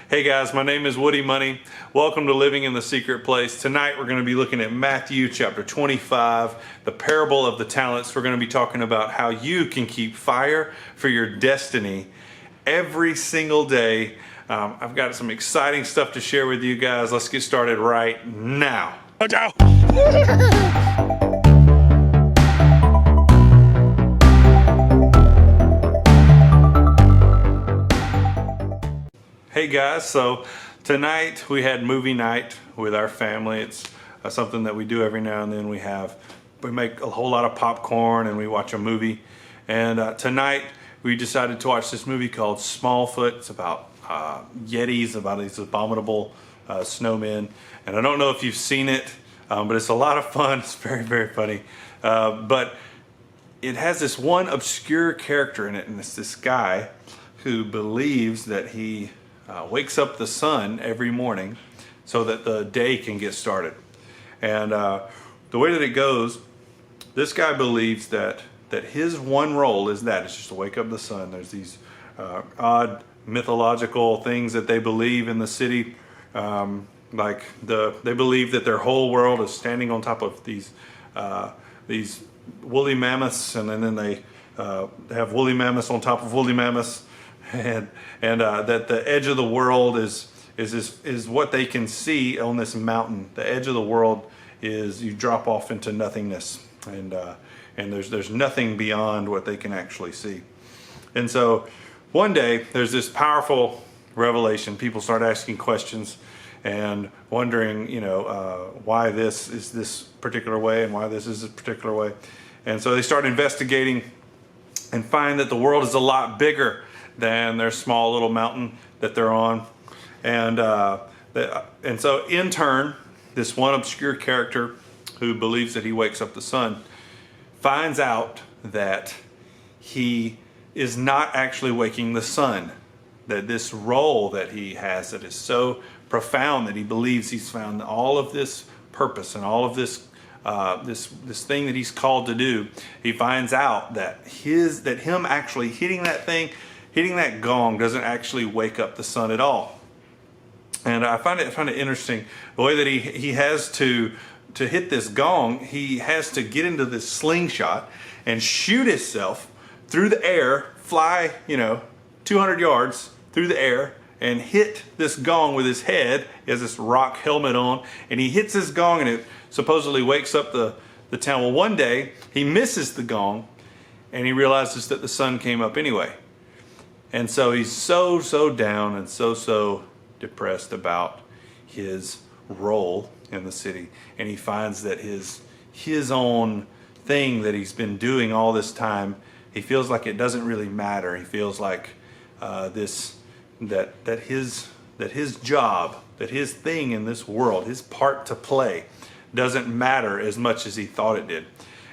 Hey guys, my name is Woody Money. Welcome to Living in the Secret Place. Tonight we're going to be looking at Matthew Chapter 25, the parable of the talents. We're going to be talking about how you can keep fire for your destiny every single day. I've got some exciting stuff to share with you guys. Let's get started right now. Hey guys, so tonight we had movie night with our family. It's something that we do every now and then. We make a whole lot of popcorn and we watch a movie. And tonight we decided to watch this movie called Smallfoot. It's about Yetis, about these abominable snowmen. And I don't know if you've seen it, but it's a lot of fun. It's very, very funny. But it has this one obscure character in it, and it's this guy who believes that he wakes up the sun every morning so that the day can get started. And the way that it goes, this guy believes that his one role is it's just to wake up the sun. There's these odd mythological things that they believe in the city. They believe that their whole world is standing on top of these woolly mammoths, and then they have woolly mammoths on top of woolly mammoths. And that the edge of the world is what they can see on this mountain. The edge of the world is you drop off into nothingness, and there's nothing beyond what they can actually see. And so one day there's this powerful revelation. People start asking questions and wondering, why this is this particular way and why this is a particular way. And so they start investigating and find that the world is a lot bigger than their small little mountain that they're on. And so in turn, this one obscure character who believes that he wakes up the sun finds out that he is not actually waking the sun, that this role that he has that is so profound that he believes he's found all of this purpose and all of this this thing that he's called to do. He finds out that him actually hitting that gong doesn't actually wake up the sun at all. And I find it interesting the way that he has to hit this gong. He has to get into this slingshot and shoot himself through the air, fly 200 yards through the air, and hit this gong with his head. He has this rock helmet on, and he hits this gong, and it supposedly wakes up the town. Well, one day he misses the gong, and he realizes that the sun came up anyway. And so he's so down and so depressed about his role in the city. And he finds that his own thing that he's been doing all this time, he feels like it doesn't really matter. He feels like that his job, that his thing in this world, his part to play, doesn't matter as much as he thought it did.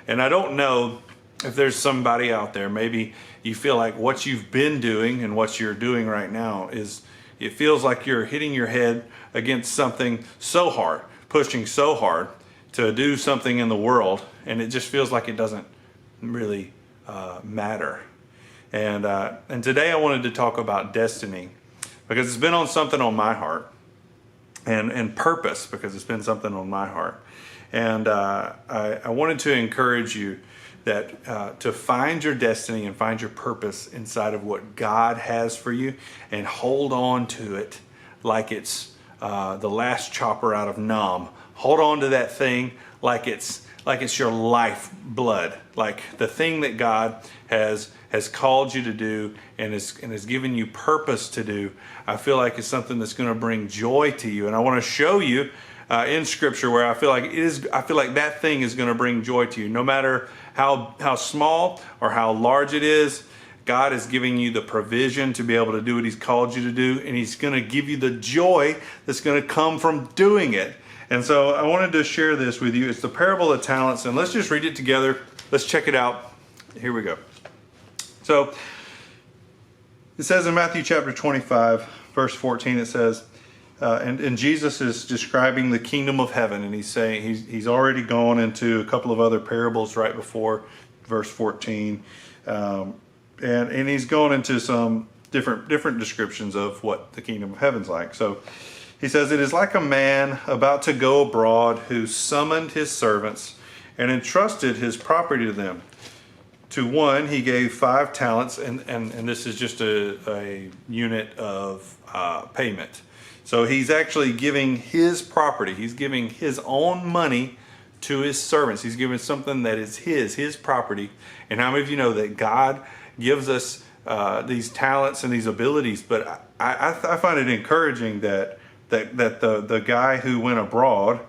And I don't know if there's somebody out there, maybe you feel like what you've been doing and what you're doing right now it feels like you're hitting your head against something so hard, pushing so hard to do something in the world, and it just feels like it doesn't really matter. And today I wanted to talk about destiny, because it's been something on my heart, and purpose, because it's been something on my heart. And I wanted to encourage you that to find your destiny and find your purpose inside of what God has for you, and hold on to it like it's the last chopper out of Nam. Hold on to that thing like it's your life blood, like the thing that God has called you to do and has given you purpose to do. I feel like it's something that's going to bring joy to you, and I want to show you in Scripture where I feel like that thing is going to bring joy to you, no matter how small or how large it is. God is giving you the provision to be able to do what He's called you to do, and He's going to give you the joy that's going to come from doing it. And so I wanted to share this with you. It's the parable of talents, and let's just read it together. Let's check it out. Here we go. So it says in Matthew chapter 25, verse 14, it says, and Jesus is describing the kingdom of heaven, and he's saying he's already gone into a couple of other parables right before verse 14, and he's gone into some different descriptions of what the kingdom of heaven's like. So he says, it is like a man about to go abroad who summoned his servants and entrusted his property to them. To one he gave 5 talents, and this is just a unit of payment. So he's actually giving his property. He's giving his own money to his servants. He's giving something that is his property. And how many of you know that God gives us these talents and these abilities? But I find it encouraging that the guy who went abroad,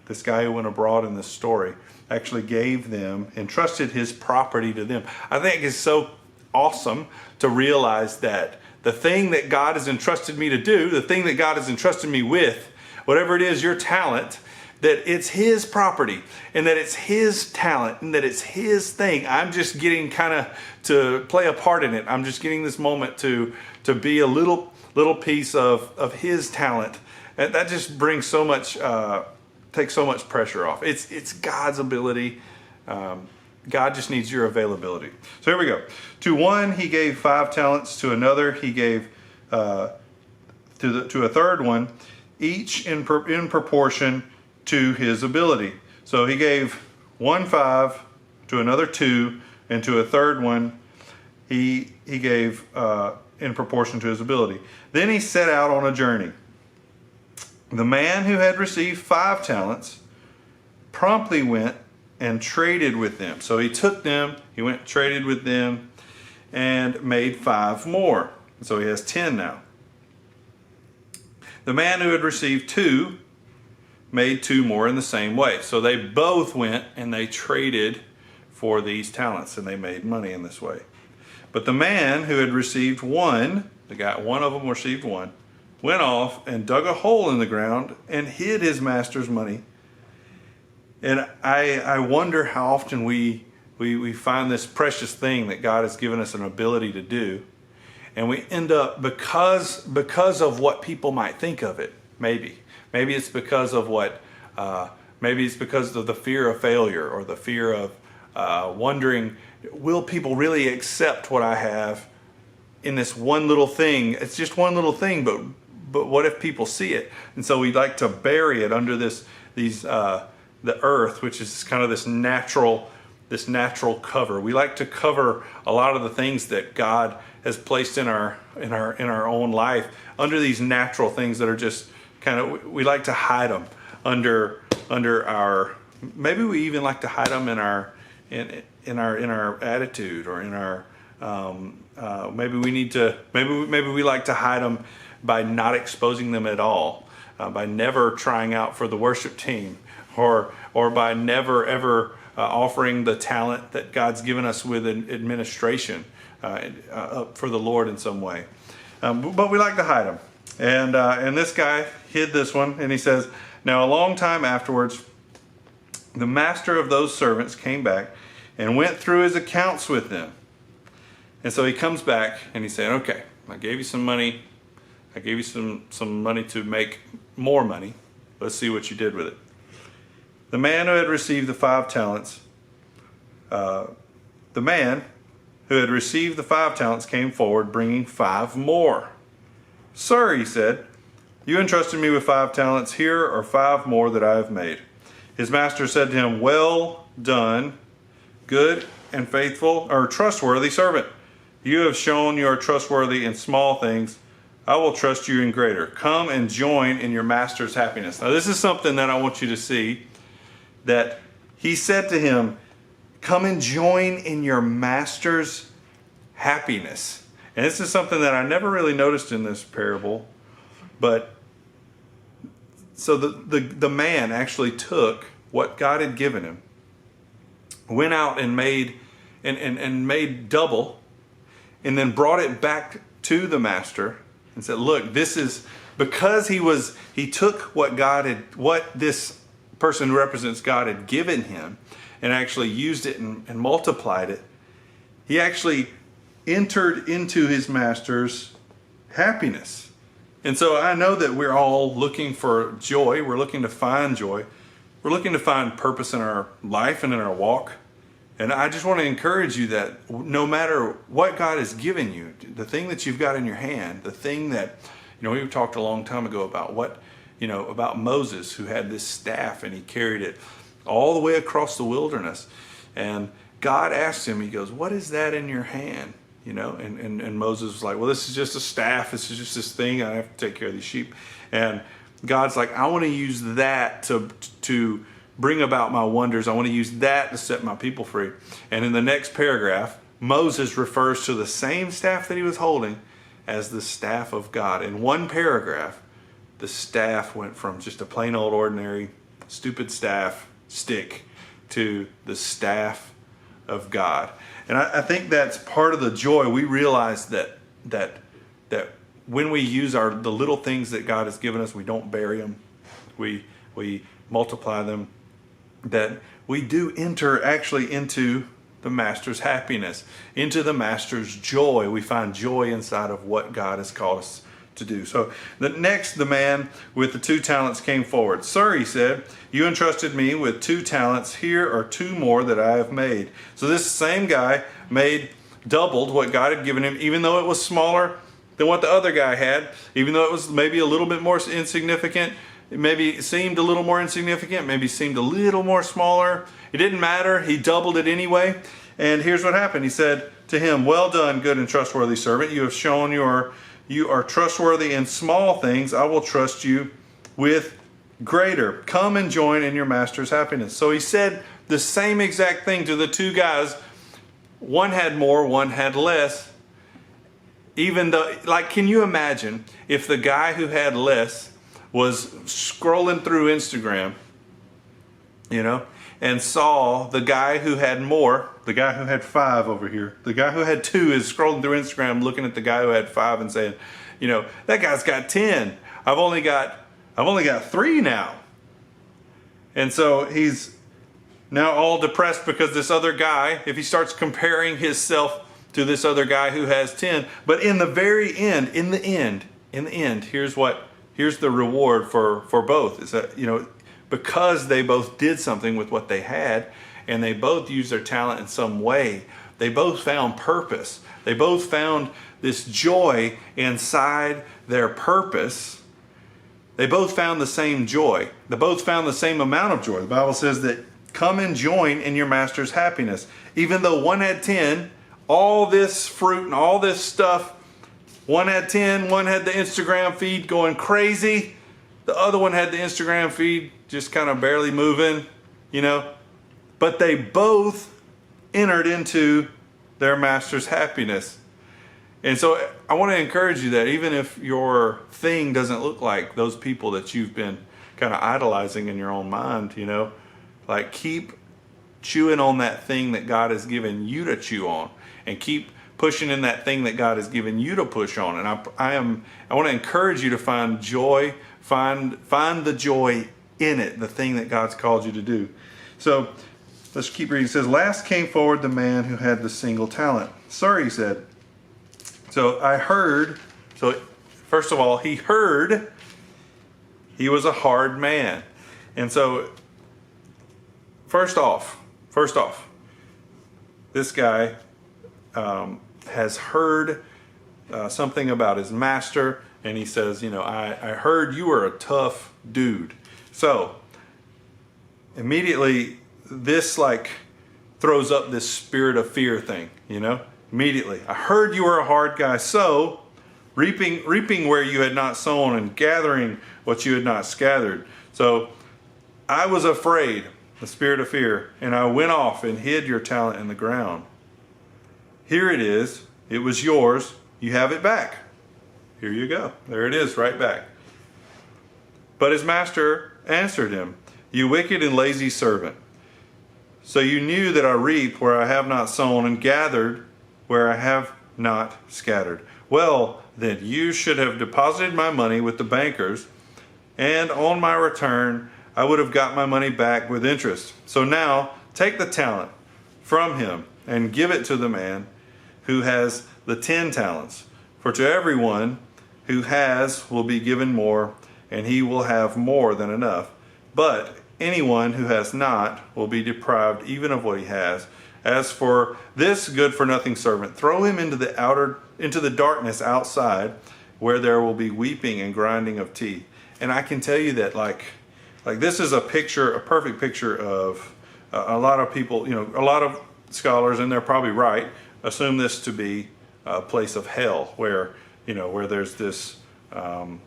this guy who went abroad in this story, actually gave them, entrusted his property to them. I think it's so awesome to realize that the thing that God has entrusted me to do, the thing that God has entrusted me with, whatever it is, your talent, that it's his property and that it's his talent and that it's his thing. I'm just getting kind of to play a part in it. I'm just getting this moment to be a little piece of his talent. And that just brings so much, takes so much pressure off. It's God's ability. God just needs your availability. So here we go. To one he gave 5 talents. To another he gave to a third one, each in proportion to his ability. So he gave one 5, to another 2, and to a third one he gave in proportion to his ability. Then he set out on a journey. The man who had received 5 talents promptly went and traded with them. So he took them, he went and traded with them, and made 5 more. So he has 10 now. The man who had received 2 made 2 more in the same way. So they both went and they traded for these talents, and they made money in this way. But the man who had received 1, one of them received 1, went off and dug a hole in the ground and hid his master's money. And I wonder how often we find this precious thing that God has given us an ability to do, and we end up, because of what people might think of it, maybe it's because of maybe it's because of the fear of failure, or the fear of wondering, will people really accept what I have in this one little thing? It's just one little thing, but what if people see it? And so we like to bury it under the earth, which is kind of this natural cover. We like to cover a lot of the things that God has placed in our own life under these natural things that are just kind of, we like to hide them under our, maybe we even like to hide them in our attitude, or in our maybe we like to hide them by not exposing them at all, by never trying out for the worship team, or by never ever offering the talent that God's given us with an administration for the Lord in some way. But we like to hide them. And this guy hid this one, and he says, now a long time afterwards, the master of those servants came back and went through his accounts with them. And so he comes back and he's saying, okay, I gave you some money. I gave you some money to make more money. Let's see what you did with it. The man who had received the 5 talents, came forward bringing 5 more. Sir, he said, you entrusted me with 5 talents. Here are 5 more that I have made. His master said to him, well done, good and faithful, or trustworthy servant. You have shown you are trustworthy in small things. I will trust you in greater. Come and join in your master's happiness. Now this is something that I want you to see, that he said to him, come and join in your master's happiness. And this is something that I never really noticed in this parable. But so the man actually took what God had given him, went out and made double, and then brought it back to the master and said, look, this is because he took what this person who represents God had given him, and actually used it and multiplied it. He actually entered into his master's happiness. And so I know that we're all looking for joy. We're looking to find joy. We're looking to find purpose in our life and in our walk. And I just want to encourage you that no matter what God has given you, the thing that you've got in your hand, the thing that, we talked a long time ago about about Moses, who had this staff and he carried it all the way across the wilderness. And God asked him, he goes, what is that in your hand? And Moses was like, well, this is just a staff. This is just this thing. I have to take care of these sheep. And God's like, I want to use that to bring about my wonders. I want to use that to set my people free. And in the next paragraph, Moses refers to the same staff that he was holding as the staff of God. In one paragraph, the staff went from just a plain old ordinary stupid stick to the staff of God. And I think that's part of the joy. We realize that when we use the little things that God has given us, we don't bury them. We multiply them. That we do enter actually into the Master's happiness, into the Master's joy. We find joy inside of what God has called us to do. So the man with the 2 talents came forward. Sir, he said, you entrusted me with 2 talents. Here are 2 more that I have made. So this same guy doubled what God had given him, even though it was smaller than what the other guy had, even though it was maybe a little bit more insignificant. Maybe it seemed a little more insignificant, maybe seemed a little more smaller. It didn't matter. He doubled it anyway. And here's what happened. He said to him, well done, good and trustworthy servant. You have shown you are trustworthy in small things. I will trust you with greater. Come and join in your master's happiness. So he said the same exact thing to the 2 guys. One had more, one had less. Even though, can you imagine if the guy who had less was scrolling through Instagram, and saw the guy who had more, the guy who had 5 over here, the guy who had 2 is scrolling through Instagram looking at the guy who had 5 and saying, that guy's got 10. I've only got 3 now. And so he's now all depressed because this other guy, if he starts comparing himself to this other guy who has 10, but in the very end, in the end, here's the reward for both, is that, because they both did something with what they had, and they both used their talent in some way, they both found purpose. They both found this joy inside their purpose. They both found the same joy. They both found the same amount of joy. The Bible says that come and join in your master's happiness. Even though one had 10, all this fruit and all this stuff, one had 10, one had the Instagram feed going crazy. The other one had the Instagram feed just kind of barely moving, But they both entered into their master's happiness. And so I want to encourage you that even if your thing doesn't look like those people that you've been kind of idolizing in your own mind, keep chewing on that thing that God has given you to chew on, and keep pushing in that thing that God has given you to push on. And I want to encourage you to find joy, find the joy in it, the thing that God's called you to do. So let's keep reading. It says, last came forward the man who had the single talent. Sir, he said. So I heard, first of all, he heard he was a hard man. And so first off, this guy has heard something about his master, and he says, I heard you were a tough dude. So immediately this throws up this spirit of fear thing, immediately. I heard you were a hard guy, so reaping where you had not sown and gathering what you had not scattered. So I was afraid, the spirit of fear, and I went off and hid your talent in the ground. Here it is. It was yours. You have it back. Here you go. There it is, right back. But his master answered him, you wicked and lazy servant. So you knew that I reap where I have not sown and gathered where I have not scattered. Well, then you should have deposited my money with the bankers, and on my return I would have got my money back with interest. So now take the talent from him and give it to the man who has the 10 talents. For to everyone who has will be given more, and he will have more than enough. But anyone who has not will be deprived even of what he has. As for this good-for-nothing servant, throw him into the darkness outside, where there will be weeping and grinding of teeth. And I can tell you that, like this is a perfect picture of a lot of people, a lot of scholars, and they're probably right, assume this to be a place of hell, where there's this,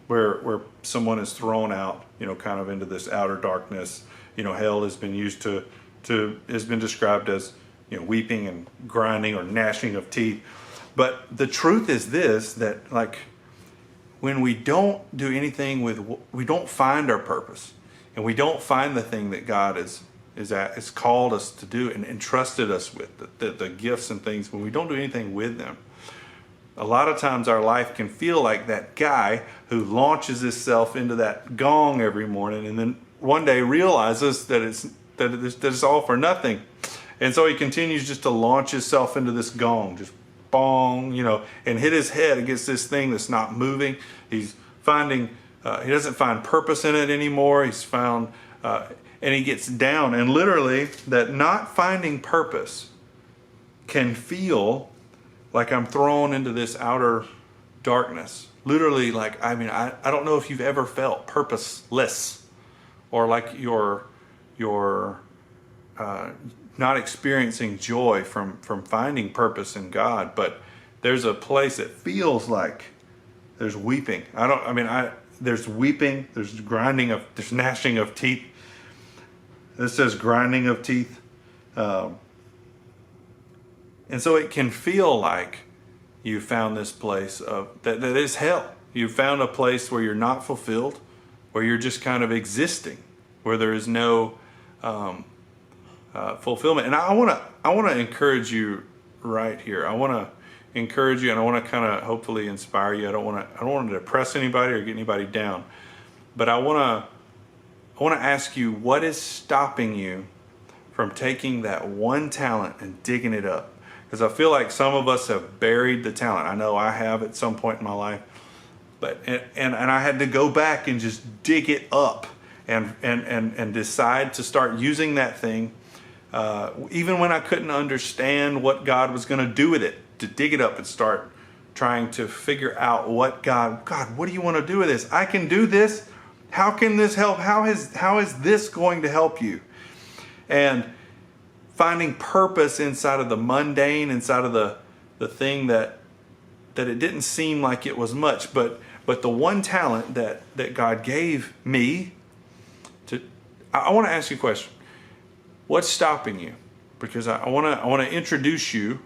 where someone is thrown out, kind of into this outer darkness. Hell has been used has been described as, weeping and grinding or gnashing of teeth. But the truth is this, that like when we don't do anything we don't find our purpose, and we don't find the thing that God is called us to do and entrusted us with, the gifts and things, when we don't do anything with them, a lot of times our life can feel like that guy who launches himself into that gong every morning and then one day realizes that it's all for nothing. And so he continues just to launch himself into this gong, just bong, and hit his head against this thing that's not moving. He's finding, he doesn't find purpose in it anymore. He's found, and he gets down, and literally that not finding purpose can feel like I'm thrown into this outer darkness. Literally, I don't know if you've ever felt purposeless, or like you're not experiencing joy from finding purpose in God. But there's a place that feels like there's weeping. There's weeping, there's there's gnashing of teeth. This says grinding of teeth. And so it can feel like you found this place that is hell. You found a place where you're not fulfilled, where you're just kind of existing, where there is no fulfillment. And I want to encourage you right here. I want to encourage you, and I want to kind of hopefully inspire you. I don't want to depress anybody or get anybody down, but I want to ask you, what is stopping you from taking that one talent and digging it up? Because I feel like some of us have buried the talent. I know I have at some point in my life, but and I had to go back and just dig it up and decide to start using that thing, even when I couldn't understand what God was going to do with it, to dig it up and start trying to figure out what God, what do you want to do with this? I can do this. How can this help? How is this going to help you? And finding purpose inside of the mundane, inside of the thing that it didn't seem like it was much, but the one talent that God gave me I want to ask you a question. What's stopping you? Because I want to introduce you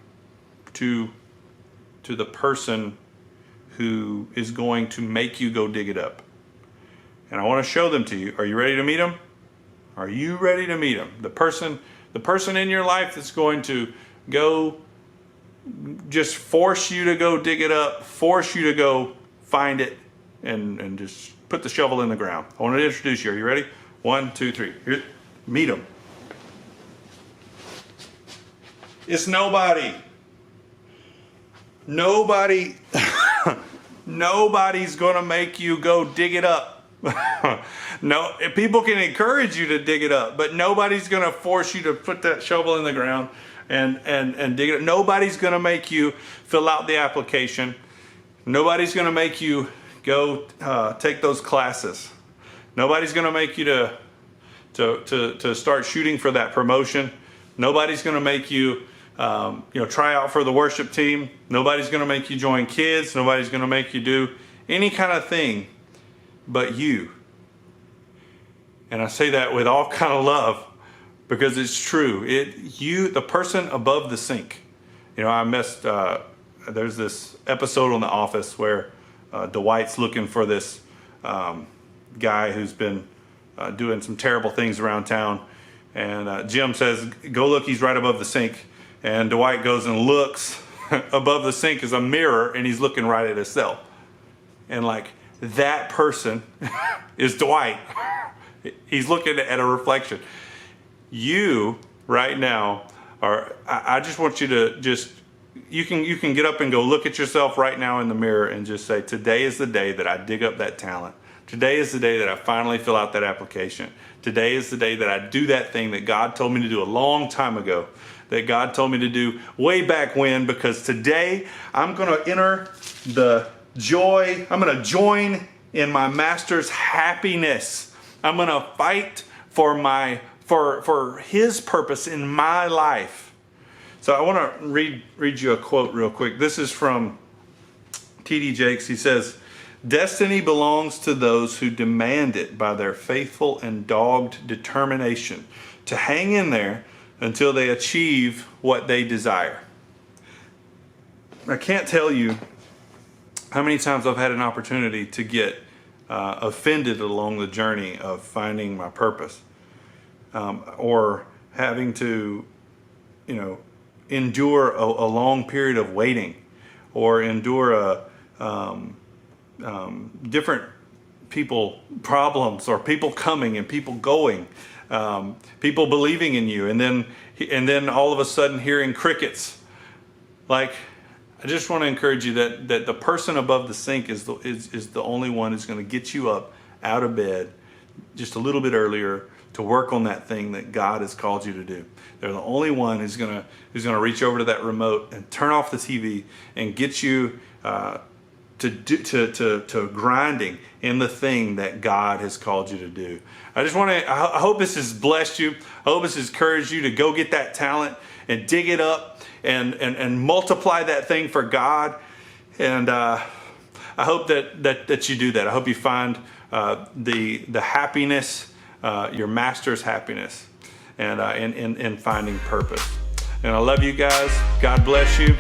to the person who is going to make you go dig it up. And I want to show them to you. Are you ready to meet them? Are you ready to meet them? The person in your life that's going to go just force you to go dig it up, force you to go find it, and just put the shovel in the ground. I want to introduce you. Are you ready? 1, 2, 3. Here, meet them. It's nobody. Nobody. Nobody's going to make you go dig it up. No, people can encourage you to dig it up, but nobody's going to force you to put that shovel in the ground and dig it up. Nobody's going to make you fill out the application. Nobody's going to make you go take those classes. Nobody's going to make you to start shooting for that promotion. Nobody's going to make you try out for the worship team. Nobody's going to make you join kids. Nobody's going to make you do any kind of thing but you. And I say that with all kind of love, because it's true. The person above the sink. There's this episode on The Office where Dwight's looking for this guy who's been doing some terrible things around town. And Jim says, go look, he's right above the sink. And Dwight goes and looks. Above the sink is a mirror, and he's looking right at himself. And like, that person is Dwight. He's looking at a reflection. You right now I just want you to you can get up and go look at yourself right now in the mirror and just say, today is the day that I dig up that talent. Today is the day that I finally fill out that application. Today is the day that I do that thing that God told me to do a long time ago. that God told me to do way back when, because today I'm going to enter the joy. I'm going to join in my Master's happiness. I'm going to fight for His purpose in my life. So I want to read you a quote real quick. This is from T.D. Jakes. He says, "Destiny belongs to those who demand it by their faithful and dogged determination to hang in there until they achieve what they desire." I can't tell you how many times I've had an opportunity to get offended along the journey of finding my purpose, or having to, endure a long period of waiting, or endure different people problems, or people coming and people going, people believing in you, and then all of a sudden hearing crickets. Like, I just want to encourage you that the person above the sink is the only one who's going to get you up out of bed just a little bit earlier to work on that thing that God has called you to do. They're the only one who's going to reach over to that remote and turn off the TV and get you to grinding in the thing that God has called you to do. I hope this has blessed you. I hope this has encouraged you to go get that talent and dig it up and multiply that thing for God. And I hope that you do that. I hope you find the happiness, your Master's happiness, and in finding purpose. And I love you guys. God bless you.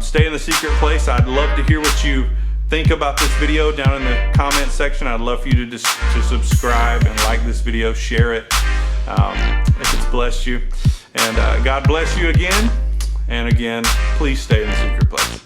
Stay in the secret place. I'd love to hear what you think about this video down in the comment section. I'd love for you to subscribe and like this video, share it if it's blessed you. And God bless you again. And again, please stay in the secret place.